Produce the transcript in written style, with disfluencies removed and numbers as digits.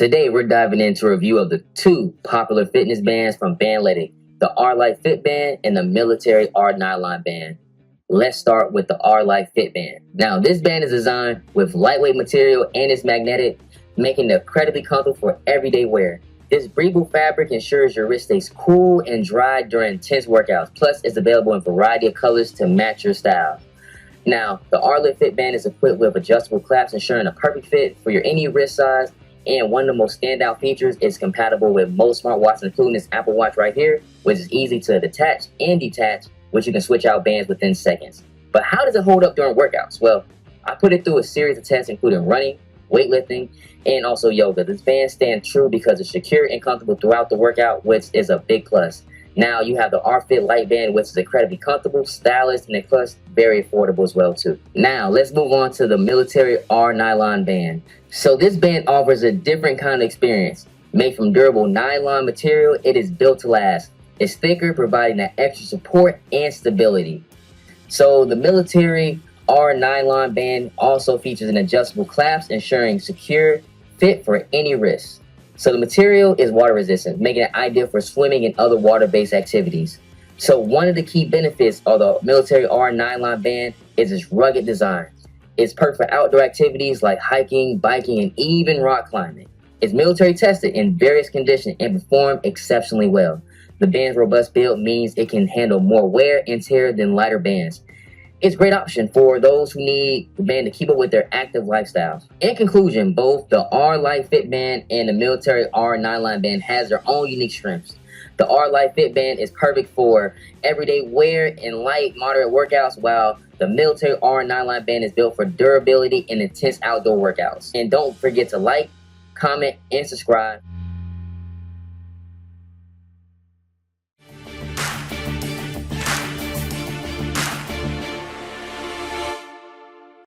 Today we're diving into a review of the two popular fitness bands from Bandletic, the R-Lite Fit Band and the Military R Nylon Band. Let's start with the R-Lite Fit Band. Now this band is designed with lightweight material and it's magnetic, making it incredibly comfortable for everyday wear. This breathable fabric ensures your wrist stays cool and dry during intense workouts. Plus, it's available in a variety of colors to match your style. Now, the R-Lite Fit Band is equipped with adjustable clasps, ensuring a perfect fit for your any wrist size. And one of the most standout features is compatible with most smartwatches, including this Apple Watch right here, which is easy to detach and detach, which you can switch out bands within seconds. But how does it hold up during workouts? Well, I put it through a series of tests, including running, weightlifting, and also yoga. This band stands true because it's secure and comfortable throughout the workout, which is a big plus. Now you have the R-Fit Light Band, which is incredibly comfortable, stylish, and plus very affordable as well too. Now let's move on to the Military R Nylon Band. So this band offers a different kind of experience. Made from durable nylon material, it is built to last. It's thicker, providing that extra support and stability. So the Military R Nylon Band also features an adjustable clasp, ensuring secure fit for any wrist. So the material is water resistant, making it ideal for swimming and other water-based activities. So one of the key benefits of the Military R Nylon Band is its rugged design. It's perfect for outdoor activities like hiking, biking, and even rock climbing. It's military tested in various conditions and performed exceptionally well. The band's robust build means it can handle more wear and tear than lighter bands. It's a great option for those who need the band to keep up with their active lifestyles. In conclusion, both the R-Lite Fit Band and the Military R Nylon Band has their own unique strengths. The R-Lite Fit Band is perfect for everyday wear and light, moderate workouts, while the Military R Nylon Band is built for durability and intense outdoor workouts. And don't forget to like, comment, and subscribe.